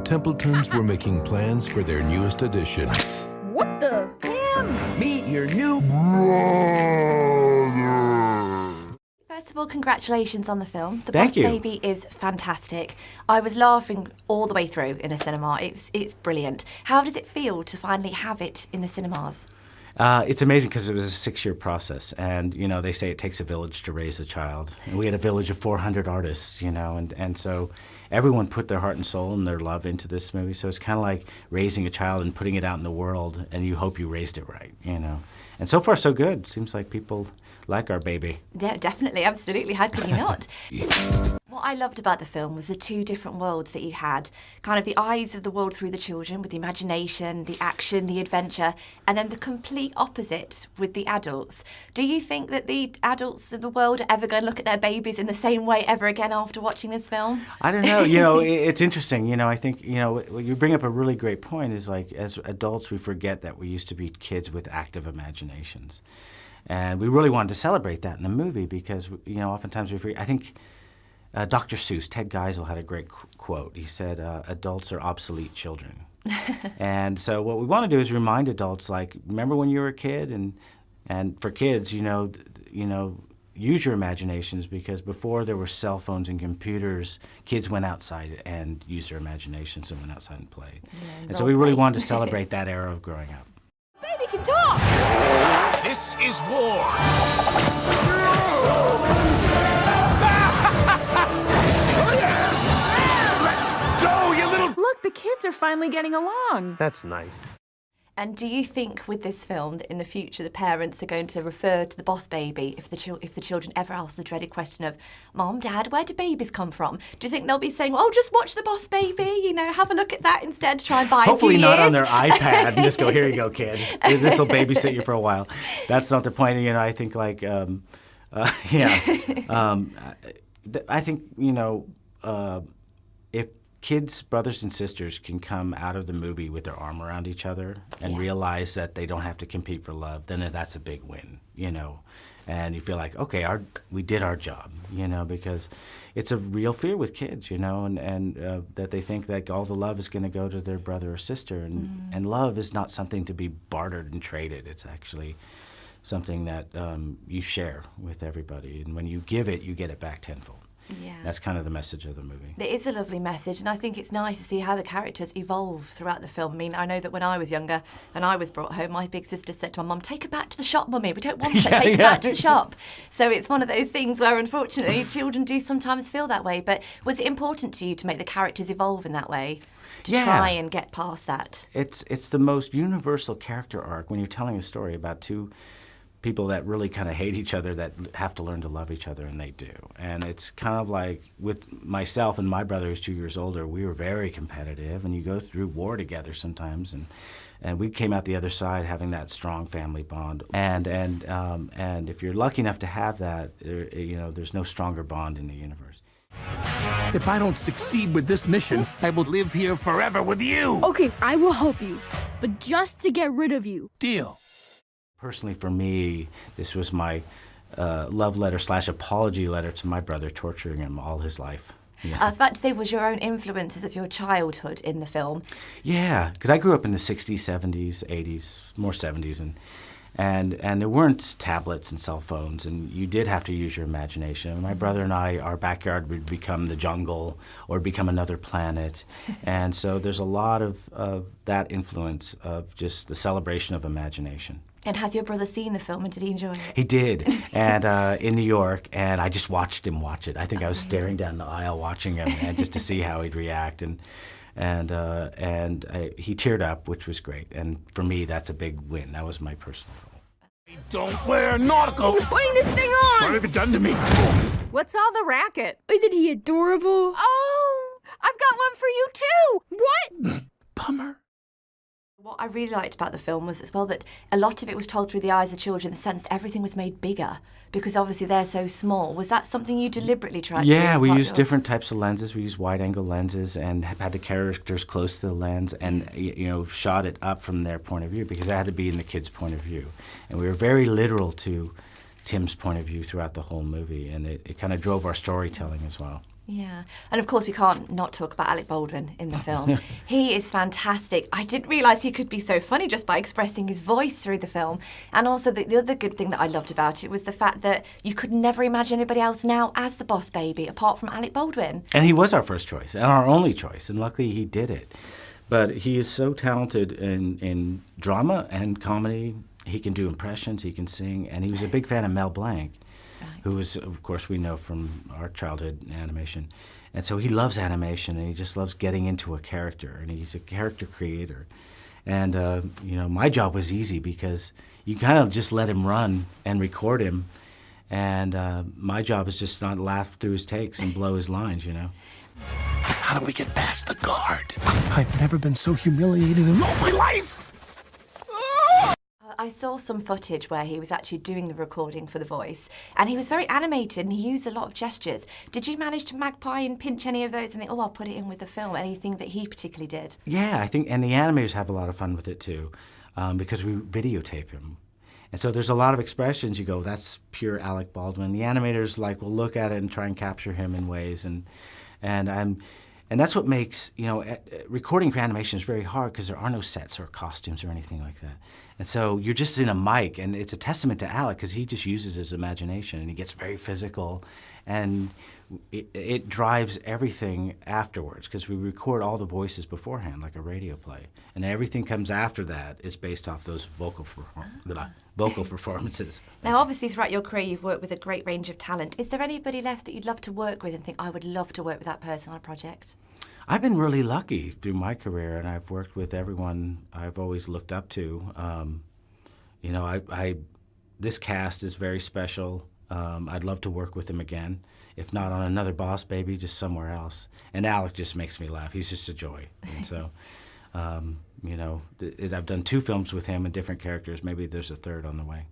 Templetons were making plans for their newest addition. What the? Tim! Meet your new First of all, congratulations on the film. The Thank Boss you. Baby is fantastic. I was laughing all the way through in the cinema. It's brilliant. How does it feel to finally have it in the cinemas? It's amazing because it was a 6-year process, and you know they say it takes a village to raise a child. And we had a village of 400 artists, you know, and so everyone put their heart and soul and their love into this movie. So it's kind of like raising a child and putting it out in the world, and you hope you raised it right, you know. And so far, so good. Seems like people like our baby. Yeah, definitely, absolutely. How could you not? What I loved about the film was the two different worlds that you had. Kind of the eyes of the world through the children with the imagination, the action, the adventure, and then the complete opposite with the adults. Do you think that the adults of the world are ever going to look at their babies in the same way ever again after watching this film? I don't know. You know, it's interesting. You know, I think, you know, you bring up a really great point is like as adults we forget that we used to be kids with active imaginations. And we really wanted to celebrate that in the movie because, you know, oftentimes we forget. I think Dr. Seuss, Ted Geisel, had a great quote. He said, adults are obsolete children. And so what we want to do is remind adults, like, remember when you were a kid? And for kids, you know, use your imaginations because before there were cell phones and computers, kids went outside and used their imaginations and went outside and played. Yeah, and so we really wanted to celebrate that era of growing up. Baby can talk! This is war! Let go, you little... Look, the kids are finally getting along. That's nice. And do you think with this film that in the future the parents are going to refer to the Boss Baby if the children ever ask the dreaded question of, Mom, Dad, where do babies come from? Do you think they'll be saying, oh, just watch the Boss Baby, you know, have a look at that instead, try and buy Hopefully a few not years? on their iPad and just go, here you go, kid. This will babysit you for a while. That's not the point. You know, I think like, I think, you know, if kids, brothers and sisters can come out of the movie with their arm around each other and realize that they don't have to compete for love, then that's a big win, you know. And you feel like, okay, we did our job, you know, because it's a real fear with kids, you know, and that they think that all the love is going to go to their brother or sister. And love is not something to be bartered and traded. It's actually something that you share with everybody. And when you give it, you get it back tenfold. Yeah. That's kind of the message of the movie. It is a lovely message, and I think it's nice to see how the characters evolve throughout the film. I mean, I know that when I was younger and I was brought home, my big sister said to my mum, take her back to the shop, Mummy, we don't want her, take her back to the shop. So it's one of those things where, unfortunately, children do sometimes feel that way. But was it important to you to make the characters evolve in that way? To try and get past that? It's the most universal character arc when you're telling a story about two people that really kind of hate each other that have to learn to love each other, and they do. And it's kind of like with myself and my brother who's 2 years older, we were very competitive, and you go through war together sometimes, and we came out the other side having that strong family bond. And if you're lucky enough to have that, you know, there's no stronger bond in the universe. If I don't succeed with this mission, I will live here forever with you. Okay, I will help you, but just to get rid of you. Deal. Personally, for me, this was my love letter / apology letter to my brother, torturing him all his life. I was about to say, was your own influences as your childhood in the film? Yeah, because I grew up in the 60s, 70s, 80s, more 70s, and there weren't tablets and cell phones, and you did have to use your imagination. My brother and I, our backyard would become the jungle or become another planet, and so there's a lot of that influence of just the celebration of imagination. And has your brother seen the film and did he enjoy it? He did, and in New York, and I just watched him watch it. I think I was staring down the aisle watching him, and just to see how he'd react, and he teared up, which was great. And for me, that's a big win. That was my personal goal. Don't wear nautical. Who's putting this thing on? What have you done to me? What's all the racket? Isn't he adorable? Oh, I've got one for you too. What? Bummer. What I really liked about the film was as well that a lot of it was told through the eyes of children in the sense that everything was made bigger because obviously they're so small. Was that something you deliberately tried to do? Yeah, we used different types of lenses. We used wide-angle lenses and had the characters close to the lens and, you know, shot it up from their point of view because it had to be in the kids' point of view. And we were very literal to Tim's point of view throughout the whole movie, and it kind of drove our storytelling as well. Yeah, and of course we can't not talk about Alec Baldwin in the film. He is fantastic. I didn't realise he could be so funny just by expressing his voice through the film. And also the other good thing that I loved about it was the fact that you could never imagine anybody else now as the boss baby apart from Alec Baldwin. And he was our first choice and our only choice, and luckily he did it. But he is so talented in drama and comedy. He can do impressions, he can sing, and he was a big fan of Mel Blanc. Who is, of course, we know from our childhood animation. And so he loves animation, and he just loves getting into a character, and he's a character creator. And, you know, my job was easy because you kind of just let him run and record him, and my job is just not laugh through his takes and blow his lines, you know. How do we get past the guard? I've never been so humiliated in all my life! I saw some footage where he was actually doing the recording for the voice, and he was very animated and he used a lot of gestures. Did you manage to magpie and pinch any of those and think, oh, I'll put it in with the film? Anything that he particularly did? Yeah, I think, and the animators have a lot of fun with it too, because we videotape him. And so there's a lot of expressions you go, that's pure Alec Baldwin. The animators will look at it and try and capture him in ways, and that's what makes, you know, recording for animation is very hard because there are no sets or costumes or anything like that. And so you're just in a mic, and it's a testament to Alec because he just uses his imagination, and he gets very physical, and it drives everything afterwards because we record all the voices beforehand like a radio play, and everything comes after that is based off those vocal performances. Now, obviously, throughout your career, you've worked with a great range of talent. Is there anybody left that you'd love to work with and think, I would love to work with that person on a project? I've been really lucky through my career, and I've worked with everyone I've always looked up to. You know, this cast is very special. I'd love to work with them again, if not on another Boss Baby, just somewhere else. And Alec just makes me laugh. He's just a joy. And so, you know, I've done 2 films with him and different characters. Maybe there's a third on the way.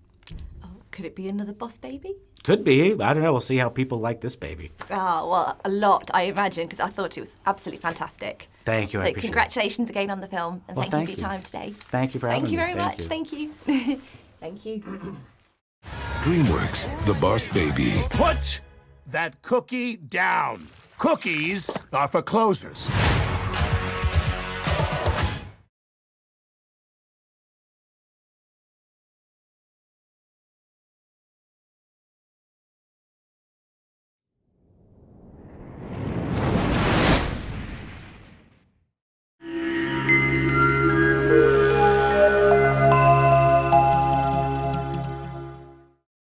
Oh, could it be another Boss Baby? Could be. I don't know. We'll see how people like this baby. Oh, well, a lot, I imagine, because I thought it was absolutely fantastic. Thank you. I So appreciate congratulations again on the film, and Well, thank you for your time today. Thank you for having me. Thank you very much. Thank you. Thank you. DreamWorks, The Boss Baby. Put that cookie down. Cookies are for closers.